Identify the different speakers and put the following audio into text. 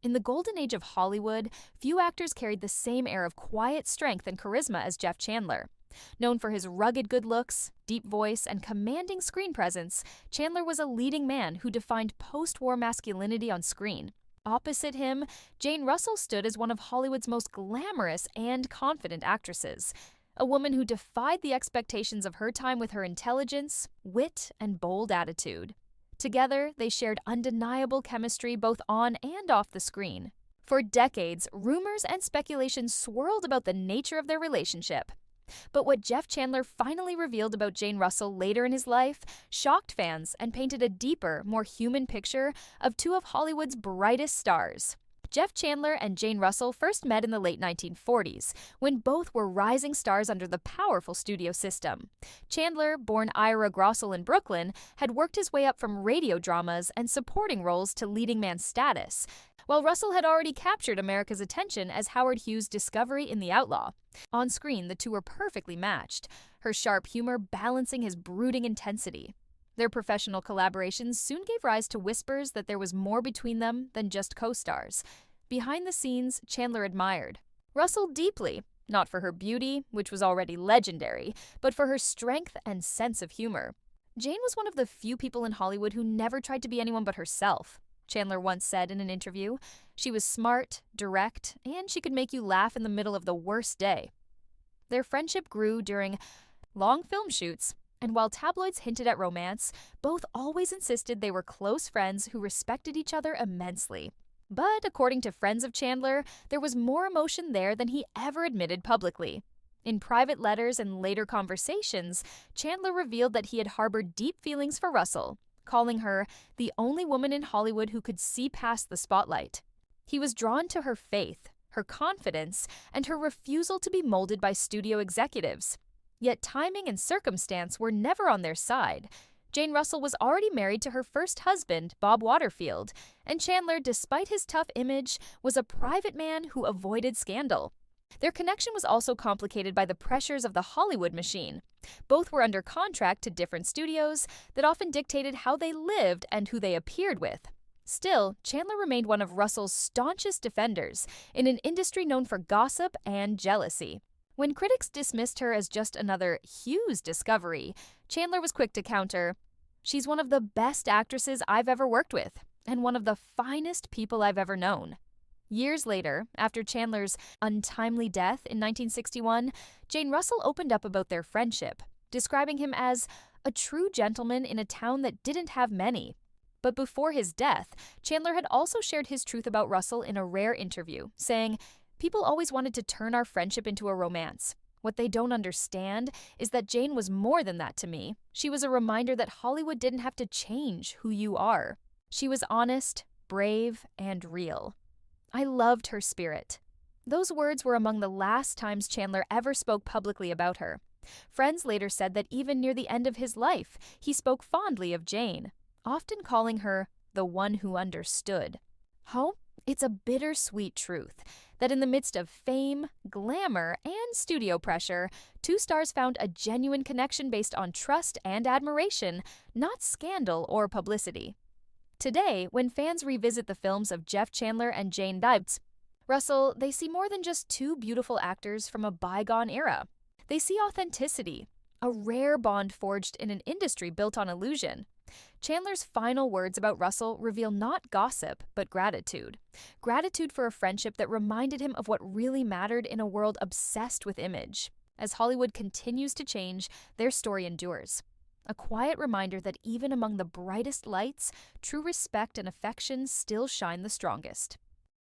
Speaker 1: In the golden age of Hollywood, few actors carried the same air of quiet strength and charisma as Jeff Chandler. Known for his rugged good looks, deep voice, and commanding screen presence, Chandler was a leading man who defined post-war masculinity on screen. Opposite him, Jane Russell stood as one of Hollywood's most glamorous and confident actresses, a woman who defied the expectations of her time with her intelligence, wit, and bold attitude. Together, they shared undeniable chemistry both on and off the screen. For decades, rumors and speculation swirled about the nature of their relationship. But what Jeff Chandler finally revealed about Jane Russell later in his life shocked fans and painted a deeper, more human picture of two of Hollywood's brightest stars. Jeff Chandler and Jane Russell first met in the late 1940s, when both were rising stars under the powerful studio system. Chandler, born Ira Grossell in Brooklyn, had worked his way up from radio dramas and supporting roles to leading man status, while Russell had already captured America's attention as Howard Hughes' Discovery in The Outlaw. On screen, the two were perfectly matched, her sharp humor balancing his brooding intensity. Their professional collaborations soon gave rise to whispers that there was more between them than just co-stars. Behind the scenes, Chandler admired Russell deeply, not for her beauty, which was already legendary, but for her strength and sense of humor. Jane was one of the few people in Hollywood who never tried to be anyone but herself. Chandler once said in an interview, she was smart, direct, and she could make you laugh in the middle of the worst day. Their friendship grew during long film shoots, and while tabloids hinted at romance, both always insisted they were close friends who respected each other immensely. But according to friends of Chandler, there was more emotion there than he ever admitted publicly. In private letters and later conversations, Chandler revealed that he had harbored deep feelings for Russell, calling her the only woman in Hollywood who could see past the spotlight. He was drawn to her faith, her confidence, and her refusal to be molded by studio executives. Yet timing and circumstance were never on their side. Jane Russell was already married to her first husband, Bob Waterfield, and Chandler, despite his tough image, was a private man who avoided scandal. Their connection was also complicated by the pressures of the Hollywood machine. Both were under contract to different studios that often dictated how they lived and who they appeared with. Still, Chandler remained one of Russell's staunchest defenders in an industry known for gossip and jealousy. When critics dismissed her as just another Hughes discovery, Chandler was quick to counter, "She's one of the best actresses I've ever worked with, and one of the finest people I've ever known." Years later, after Chandler's untimely death in 1961, Jane Russell opened up about their friendship, describing him as a true gentleman in a town that didn't have many. But before his death, Chandler had also shared his truth about Russell in a rare interview, saying, "People always wanted to turn our friendship into a romance. What they don't understand is that Jane was more than that to me. She was a reminder that Hollywood didn't have to change who you are. She was honest, brave, and real. I loved her spirit." Those words were among the last times Chandler ever spoke publicly about her. Friends later said that even near the end of his life, he spoke fondly of Jane, often calling her the one who understood. It's a bittersweet truth that in the midst of fame, glamour, and studio pressure, two stars found a genuine connection based on trust and admiration, not scandal or publicity. Today, when fans revisit the films of Jeff Chandler and Jane Russell, they see more than just two beautiful actors from a bygone era. They see authenticity, a rare bond forged in an industry built on illusion. Chandler's final words about Russell reveal not gossip, but gratitude. Gratitude for a friendship that reminded him of what really mattered in a world obsessed with image. As Hollywood continues to change, their story endures. A quiet reminder that even among the brightest lights, true respect and affection still shine the strongest.